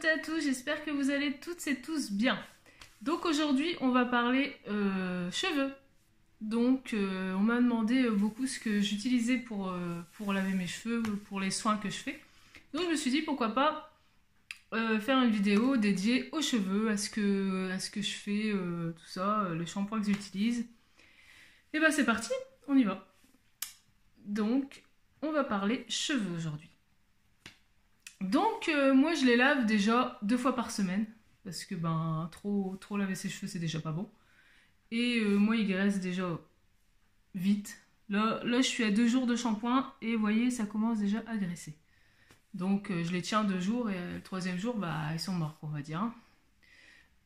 à tous, j'espère que vous allez toutes et tous bien. Donc aujourd'hui on va parler cheveux. Donc on m'a demandé beaucoup ce que j'utilisais pour laver mes cheveux, pour les soins que je fais. Donc je me suis dit pourquoi pas faire une vidéo dédiée aux cheveux, à ce que je fais, tout ça, les shampoings que j'utilise. Et ben c'est parti, on y va. Donc on va parler cheveux aujourd'hui. Donc moi je les lave déjà 2 fois par semaine parce que ben trop laver ses cheveux c'est déjà pas bon. Et moi il graisse déjà vite. Là je suis à 2 jours de shampoing et vous voyez ça commence déjà à graisser. Donc je les tiens 2 jours et le 3e jour bah ils sont morts on va dire.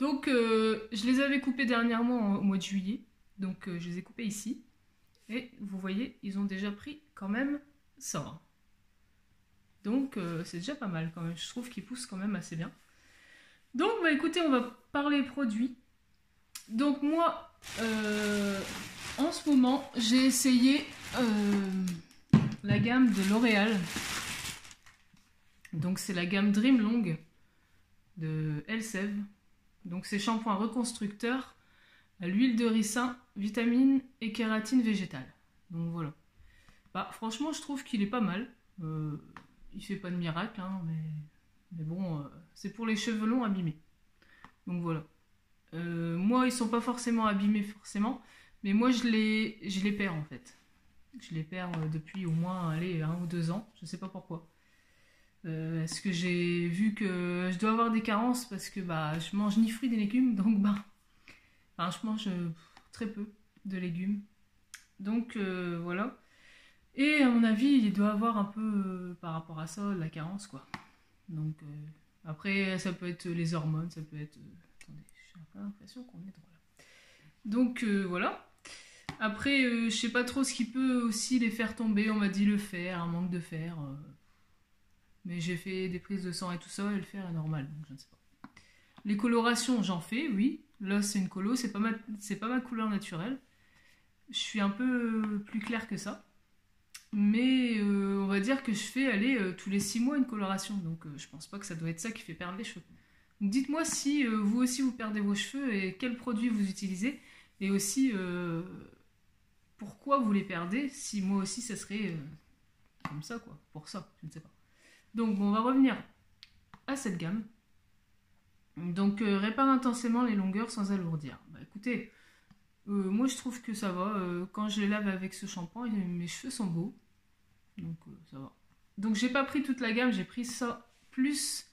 Donc je les avais coupés dernièrement au mois de juillet. Donc je les ai coupés ici. Et vous voyez ils ont déjà pris quand même ça. Donc c'est déjà pas mal quand même, je trouve qu'ils poussent quand même assez bien. Donc bah écoutez, on va parler produits. Donc moi, en ce moment, j'ai essayé la gamme de L'Oréal. Donc c'est la gamme Dream Long de Elseve. Donc c'est shampoing reconstructeur à l'huile de ricin, vitamines et kératine végétale. Donc voilà. Bah franchement, je trouve qu'il est pas mal. Il fait pas de miracle, hein, mais bon, c'est pour les cheveux longs abîmés. Donc voilà. Moi, ils sont pas forcément abîmés, forcément, mais moi, je les perds, en fait. Je les perds depuis au moins, allez, 1 ou 2 ans, je sais pas pourquoi. Est-ce que j'ai vu que je dois avoir des carences parce que bah, je mange ni fruits ni légumes, donc bah... Enfin, je mange très peu de légumes. Donc voilà. Et à mon avis, il doit avoir un peu, par rapport à ça, la carence, quoi. Donc, après, ça peut être les hormones, ça peut être... attendez, j'ai un peu l'impression qu'on est droit là. Donc, voilà. Après, je sais pas trop ce qui peut aussi les faire tomber. On m'a dit le fer, un manque de fer. Mais j'ai fait des prises de sang et tout ça, et le fer est normal, donc je ne sais pas. Les colorations, j'en fais, oui. Là, c'est une colo, c'est pas ma couleur naturelle. Je suis un peu plus claire que ça. Mais on va dire que je fais aller tous les 6 mois une coloration. Donc je pense pas que ça doit être ça qui fait perdre les cheveux. Donc dites-moi si vous aussi vous perdez vos cheveux et quels produits vous utilisez. Et aussi pourquoi vous les perdez. Si moi aussi ça serait comme ça quoi. Pour ça, je ne sais pas. Donc on va revenir à cette gamme. Donc répare intensément les longueurs sans alourdir. Bah écoutez... moi je trouve que ça va, quand je les lave avec ce shampoing, mes cheveux sont beaux, donc ça va. Donc j'ai pas pris toute la gamme, j'ai pris ça, plus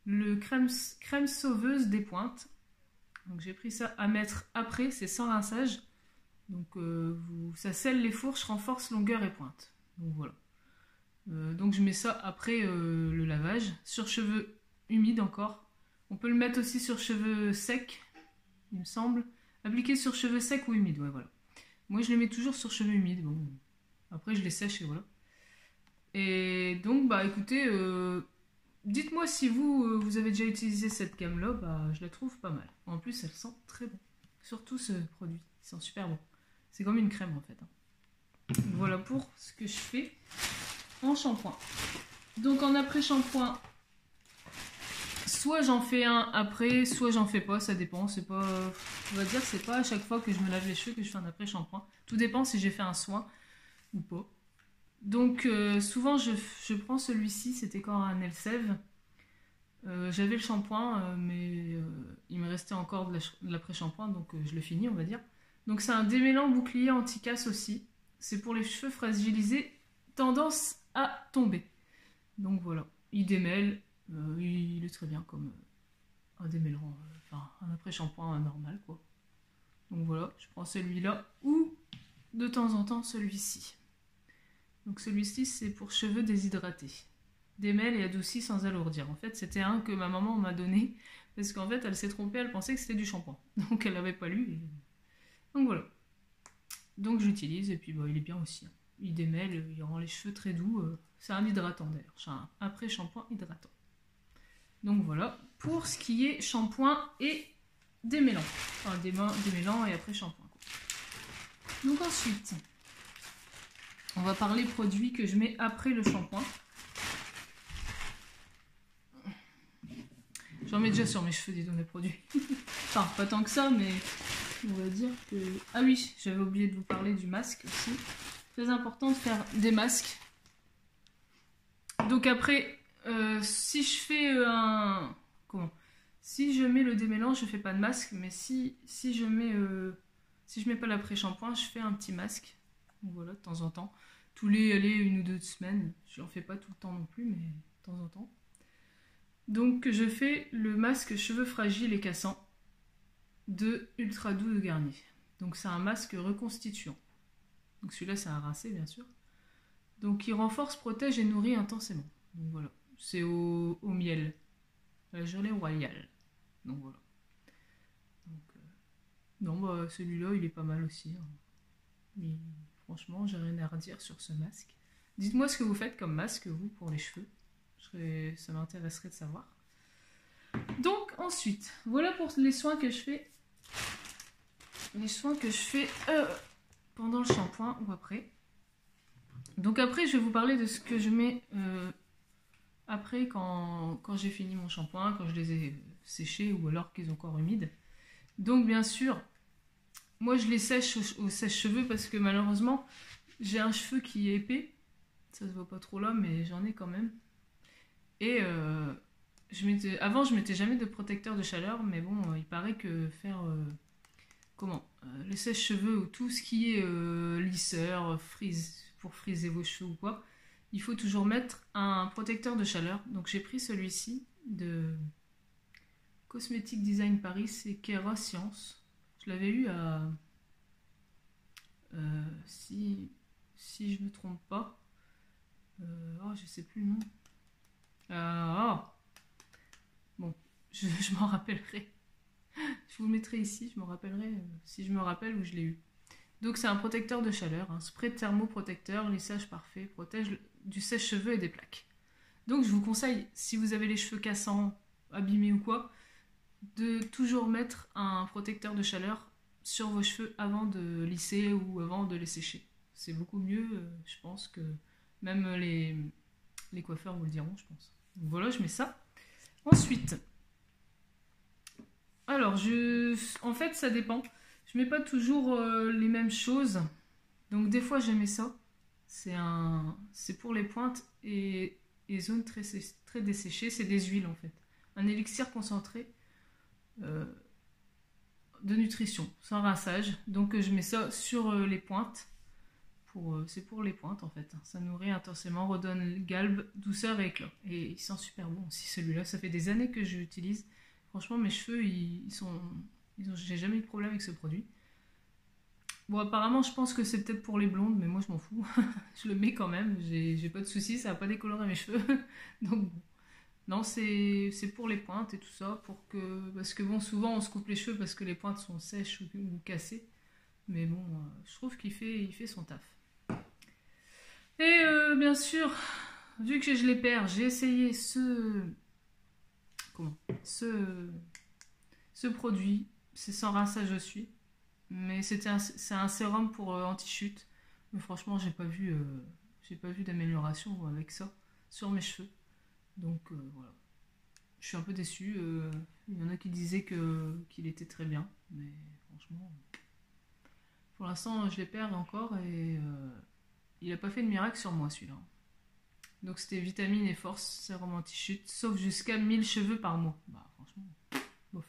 le crème sauveuse des pointes. Donc j'ai pris ça à mettre après, c'est sans rinçage. Donc ça scelle les fourches, renforce longueur et pointe. Donc voilà. Donc je mets ça après le lavage, sur cheveux humides encore. On peut le mettre aussi sur cheveux secs, il me semble. Appliquer sur cheveux secs ou humides, ouais, voilà. Moi, je les mets toujours sur cheveux humides, bon. Après, je les sèche et voilà. Et donc, bah, écoutez, dites-moi si vous avez déjà utilisé cette gamme-là, bah, je la trouve pas mal. En plus, elle sent très bon. Surtout ce produit, il sent super bon. C'est comme une crème, en fait. Hein. Voilà pour ce que je fais en shampoing. Donc, en après-shampoing... Soit j'en fais un après, soit j'en fais pas, ça dépend, c'est pas... On va dire c'est pas à chaque fois que je me lave les cheveux que je fais un après-shampoing. Tout dépend si j'ai fait un soin ou pas. Donc souvent je prends celui-ci, c'était quand un Elseve. J'avais le shampoing, mais il me restait encore de l'après-shampoing, donc je le finis on va dire. Donc c'est un démêlant bouclier anti-casse aussi. C'est pour les cheveux fragilisés, tendance à tomber. Donc voilà, il démêle. Il est très bien comme un démêlant, enfin un après-shampoing normal quoi. Donc voilà, je prends celui-là ou de temps en temps celui-ci. Donc celui-ci c'est pour cheveux déshydratés. Démêle et adouci sans alourdir. En fait c'était un que ma maman m'a donné parce qu'en fait elle s'est trompée, elle pensait que c'était du shampoing. Donc elle l'avait pas lu. Et... donc voilà. Donc j'utilise et puis bah, il est bien aussi. Hein. Il démêle, il rend les cheveux très doux. C'est un hydratant d'ailleurs. C'est un après-shampoing hydratant. Donc voilà, pour ce qui est shampoing et démêlant. Enfin, démêlant et après shampoing. Donc ensuite, on va parler produits que je mets après le shampoing. J'en mets déjà sur mes cheveux, dis donc, les produits. Enfin, pas tant que ça, mais on va dire que... Ah oui, j'avais oublié de vous parler du masque aussi. Très important de faire des masques. Donc après, si je fais un... Comment? Si je mets le démélange, je fais pas de masque, mais si je mets pas l'après-shampoing, je fais un petit masque. Donc voilà, de temps en temps. Tous les, allez, 1 ou 2 semaines. Je n'en fais pas tout le temps non plus, mais de temps en temps. Donc je fais le masque cheveux fragiles et cassants de Ultra Doux de Garnier. Donc c'est un masque reconstituant. Donc celui-là c'est un rincé bien sûr. Donc il renforce, protège et nourrit intensément. Donc voilà, c'est au miel, la gelée royale. Donc voilà. Donc, non bah celui-là il est pas mal aussi. Hein. Mais franchement j'ai rien à redire sur ce masque. Dites-moi ce que vous faites comme masque vous pour les cheveux. Ça m'intéresserait de savoir. Donc ensuite, voilà pour les soins que je fais. Les soins que je fais pendant le shampoing ou après. Donc après, je vais vous parler de ce que je mets après quand j'ai fini mon shampoing, quand je les ai séchés ou alors qu'ils sont encore humides. Donc bien sûr, moi je les sèche au sèche-cheveux parce que malheureusement, j'ai un cheveu qui est épais. Ça se voit pas trop là, mais j'en ai quand même. Et avant, je mettais jamais de protecteur de chaleur, mais bon, il paraît que faire les sèche-cheveux ou tout ce qui est lisseur, pour friser vos cheveux ou quoi, il faut toujours mettre un protecteur de chaleur. Donc j'ai pris celui-ci de Cosmetic Design Paris, c'est Kera Science. Je l'avais eu à si je me trompe pas, je sais plus le nom. Bon, je m'en rappellerai. Je vous le mettrai ici, je m'en rappellerai si je me rappelle où je l'ai eu. Donc c'est un protecteur de chaleur, un spray thermoprotecteur, lissage parfait, protège du sèche-cheveux et des plaques. Donc je vous conseille, si vous avez les cheveux cassants, abîmés ou quoi, de toujours mettre un protecteur de chaleur sur vos cheveux avant de lisser ou avant de les sécher. C'est beaucoup mieux, je pense, que même les coiffeurs vous le diront, je pense. Donc voilà, je mets ça. Ensuite, alors, en fait, ça dépend. Je mets pas toujours les mêmes choses. Donc, des fois, je mets ça. C'est pour les pointes et zones très, très desséchées. C'est des huiles, en fait. Un élixir concentré de nutrition, sans rinçage. Donc, je mets ça sur les pointes. C'est pour les pointes, en fait. Ça nourrit intensément, redonne galbe, douceur et éclat. Et il sent super bon aussi, celui-là. Ça fait des années que je l'utilise. Franchement, mes cheveux, j'ai jamais eu de problème avec ce produit. Bon, apparemment, je pense que c'est peut-être pour les blondes, mais moi, je m'en fous. Je le mets quand même. J'ai pas de soucis, ça va pas décolorer mes cheveux. Donc, non, c'est pour les pointes et tout ça. Parce que bon, souvent, on se coupe les cheveux parce que les pointes sont sèches ou cassées. Mais bon, je trouve qu'il fait son taf. Et bien sûr, vu que je les perds, j'ai essayé ce produit. C'est sans rinçage aussi, mais c'est un sérum pour anti-chute. Mais franchement, j'ai pas vu d'amélioration avec ça sur mes cheveux. Donc voilà, je suis un peu déçue. Il y en a qui disaient qu'il était très bien, mais franchement, pour l'instant, je les perds encore et il a pas fait de miracle sur moi celui-là. Donc c'était vitamine et force, sérum anti-chute, sauf jusqu'à 1000 cheveux par mois. Bah franchement, bof.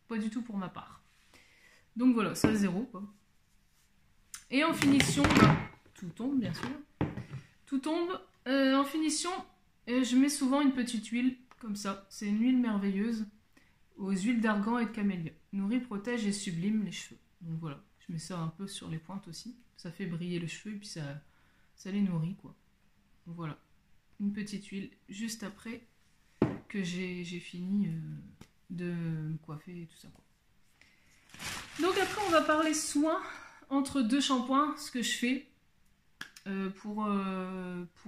Pas du tout pour ma part. Donc voilà, ça 0 quoi. Et en finition, tout tombe bien sûr. Tout tombe. En finition, je mets souvent une petite huile, comme ça. C'est une huile merveilleuse, aux huiles d'argan et de camélia. Nourrit, protège et sublime les cheveux. Donc voilà, je mets ça un peu sur les pointes aussi. Ça fait briller les cheveux et puis ça les nourrit quoi. Donc voilà. Une petite huile juste après que j'ai fini de me coiffer et tout ça quoi. Donc après on va parler soins entre 2 shampoings, ce que je fais pour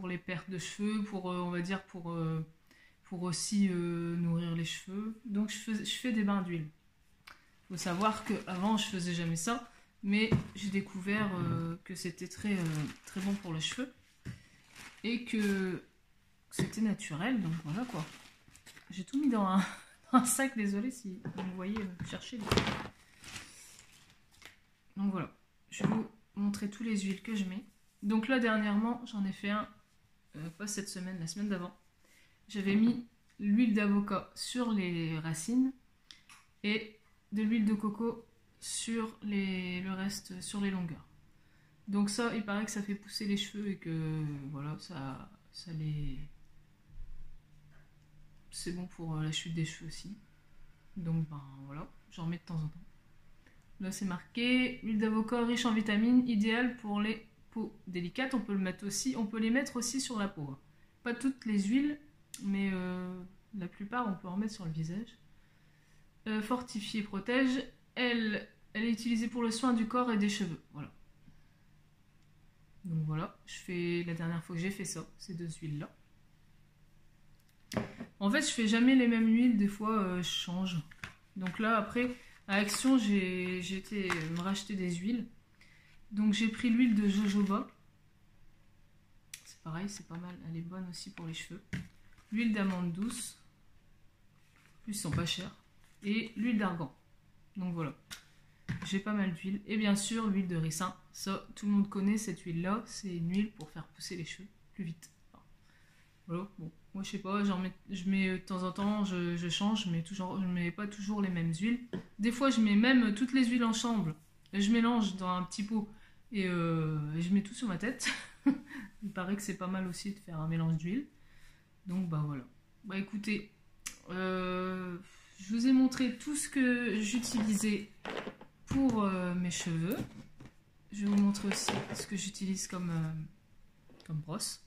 les pertes de cheveux, on va dire pour aussi nourrir les cheveux. Donc je fais des bains d'huile. Il faut savoir qu'avant je faisais jamais ça, mais j'ai découvert que c'était très bon pour les cheveux et que c'était naturel, donc voilà quoi. J'ai tout mis dans un sac, désolé si vous me voyez chercher. Donc voilà, je vais vous montrer tous les huiles que je mets. Donc là, dernièrement, j'en ai fait un, pas cette semaine, la semaine d'avant. J'avais mis l'huile d'avocat sur les racines et de l'huile de coco sur le reste, sur les longueurs. Donc ça, il paraît que ça fait pousser les cheveux et que voilà, ça les... C'est bon pour la chute des cheveux aussi. Donc ben voilà, j'en mets de temps en temps. Là c'est marqué huile d'avocat riche en vitamines, idéale pour les peaux délicates. On peut le mettre aussi, on peut les mettre aussi sur la peau. Pas toutes les huiles, mais la plupart on peut en mettre sur le visage. Fortifie et protège. Elle est utilisée pour le soin du corps et des cheveux. Voilà. Donc voilà, la dernière fois que j'ai fait ça, ces deux huiles là. En fait, je fais jamais les mêmes huiles, des fois je change. Donc là, après, à Action, j'ai été me racheter des huiles. Donc j'ai pris l'huile de jojoba. C'est pareil, c'est pas mal, elle est bonne aussi pour les cheveux. L'huile d'amande douce. En plus, ils sont pas chers. Et l'huile d'argan. Donc voilà. J'ai pas mal d'huile. Et bien sûr, l'huile de ricin. Ça, tout le monde connaît cette huile-là. C'est une huile pour faire pousser les cheveux plus vite. Voilà, bon. Moi, je sais pas, je mets de temps en temps, je change, je mets pas toujours les mêmes huiles. Des fois, je mets même toutes les huiles ensemble. Je mélange dans un petit pot et je mets tout sur ma tête. Il paraît que c'est pas mal aussi de faire un mélange d'huile. Donc, bah voilà. Bah écoutez, je vous ai montré tout ce que j'utilisais pour mes cheveux. Je vais vous montrer aussi ce que j'utilise comme brosse.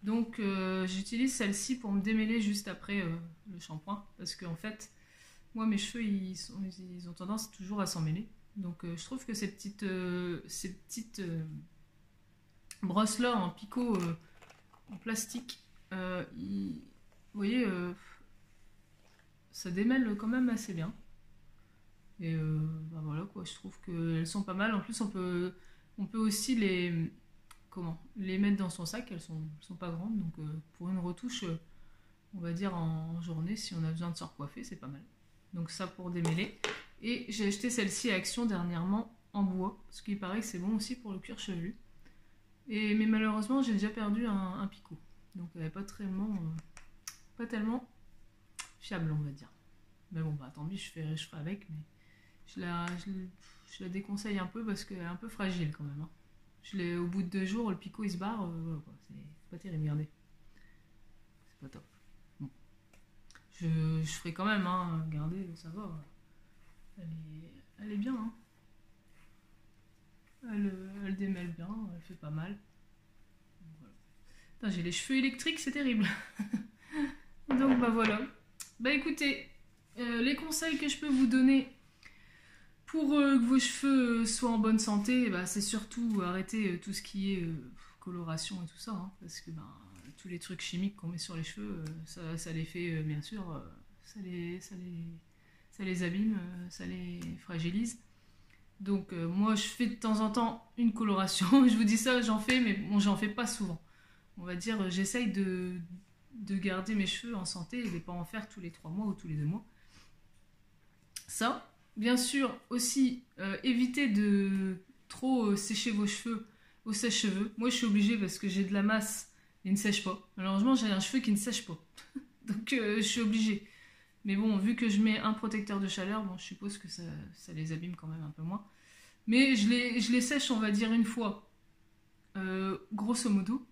Donc j'utilise celle-ci pour me démêler juste après le shampoing. Parce qu'en fait, moi mes cheveux ils ont tendance toujours à s'en mêler. Donc je trouve que ces petites brosses-là en picot en plastique, vous voyez, ça démêle quand même assez bien. Et bah voilà quoi, je trouve qu'elles sont pas mal. En plus on peut aussi les mettre dans son sac, elles sont pas grandes. Donc pour une retouche, on va dire en journée, si on a besoin de se recoiffer, c'est pas mal. Donc ça pour démêler. Et j'ai acheté celle-ci à Action dernièrement en bois, parce qu'il paraît que c'est bon aussi pour le cuir chevelu. Mais malheureusement j'ai déjà perdu un picot. Donc elle n'est pas tellement fiable, on va dire. Mais bon, bah tant pis, je ferai avec, mais je la déconseille un peu parce qu'elle est un peu fragile quand même. Au bout de 2 jours, le picot il se barre, voilà, c'est pas terrible, regardez. C'est pas top. Bon. Je ferai quand même, hein, regardez, ça va. Elle est bien, hein. Elle démêle bien, elle fait pas mal. Voilà. J'ai les cheveux électriques, c'est terrible. Donc bah voilà. Bah écoutez, les conseils que je peux vous donner pour que vos cheveux soient en bonne santé, bah, c'est surtout arrêter tout ce qui est coloration et tout ça, hein, parce que tous les trucs chimiques qu'on met sur les cheveux, ça les fait, bien sûr, ça les abîme, ça les fragilise. Donc moi je fais de temps en temps une coloration, je vous dis ça, j'en fais, mais bon, j'en fais pas souvent. On va dire, j'essaye de garder mes cheveux en santé et de ne pas en faire tous les 3 mois ou tous les 2 mois. Ça, bien sûr, aussi, évitez de trop sécher vos cheveux au sèche-cheveux. Moi, je suis obligée parce que j'ai de la masse et il ne sèche pas. Malheureusement, j'ai un cheveu qui ne sèche pas. Donc, je suis obligée. Mais bon, vu que je mets un protecteur de chaleur, bon, je suppose que ça les abîme quand même un peu moins. Mais je les sèche, on va dire, une fois, grosso modo.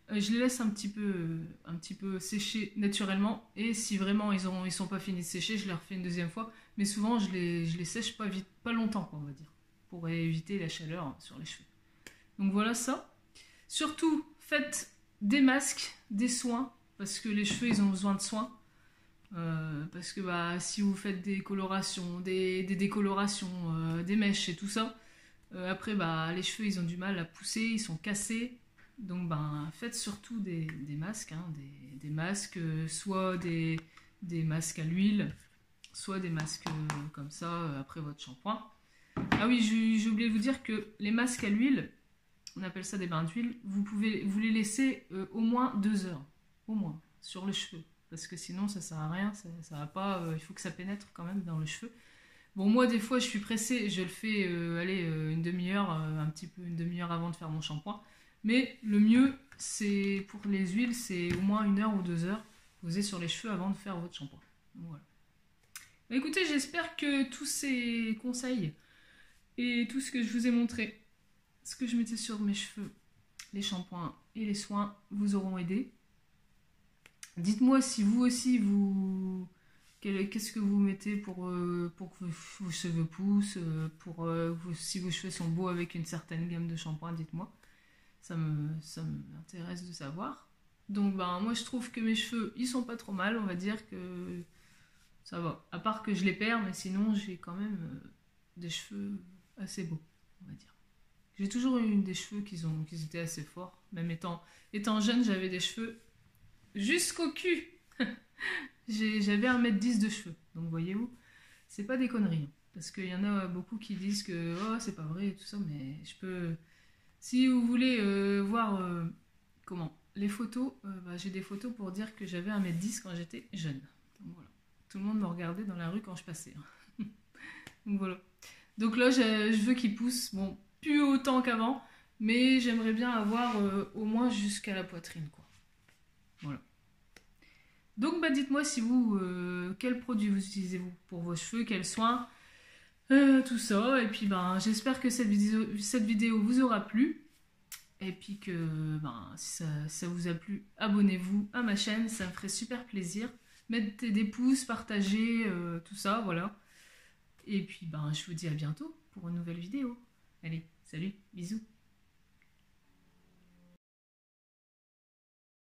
Je les laisse un petit peu sécher naturellement. Et si vraiment ils sont pas finis de sécher, je les refais une deuxième fois. Mais souvent, je les sèche pas longtemps, quoi, on va dire, pour éviter la chaleur sur les cheveux. Donc voilà ça. Surtout, faites des masques, des soins, parce que les cheveux, ils ont besoin de soins. Parce que si vous faites des colorations, des décolorations, des mèches et tout ça, après les cheveux ils ont du mal à pousser, ils sont cassés. Donc faites surtout des masques, hein, des masques, soit des masques à l'huile, soit des masques comme ça après votre shampoing. Ah oui, j'ai oublié de vous dire que les masques à l'huile, on appelle ça des bains d'huile, vous les laissez au moins 2 heures, au moins, sur le cheveu. parce que sinon ça sert à rien, ça va pas, il faut que ça pénètre quand même dans le cheveu. Bon, moi des fois je suis pressée, je le fais une demi-heure, un petit peu une demi-heure avant de faire mon shampoing, mais le mieux c'est pour les huiles, c'est au moins 1 heure ou 2 heures posées sur les cheveux avant de faire votre shampoing. Donc, voilà. Bah, écoutez, j'espère que tous ces conseils et tout ce que je vous ai montré, ce que je mettais sur mes cheveux, les shampoings et les soins vous auront aidé. Dites-moi si vous aussi, qu'est-ce que vous mettez pour que vos cheveux poussent, si vos cheveux sont beaux avec une certaine gamme de shampoing, dites-moi. Ça m'intéresse de savoir. Donc ben, moi je trouve que mes cheveux, ils sont pas trop mal, on va dire que ça va. À part que je les perds, mais sinon j'ai quand même des cheveux assez beaux, on va dire. J'ai toujours eu des cheveux qui étaient assez forts. Même étant jeune, j'avais des cheveux jusqu'au cul. J'avais 1m10 de cheveux. Donc voyez-vous, c'est pas des conneries. Parce qu'il y en a beaucoup qui disent que oh, c'est pas vrai et tout ça, mais je peux... Si vous voulez voir les photos, j'ai des photos pour dire que j'avais 1m10 quand j'étais jeune. Donc voilà. Tout le monde me regardait dans la rue quand je passais. Donc voilà. Donc là, je veux qu'il pousse. Bon, plus autant qu'avant, mais j'aimerais bien avoir au moins jusqu'à la poitrine, quoi. Voilà. Donc dites-moi si vous, quel produit vous utilisez-vous pour vos cheveux, quels soins, tout ça. Et puis j'espère que cette vidéo vous aura plu. Et puis que si ça vous a plu, abonnez-vous à ma chaîne, ça me ferait super plaisir. Mettez des pouces, partagez, tout ça, voilà. Et puis je vous dis à bientôt pour une nouvelle vidéo. Allez, salut, bisous.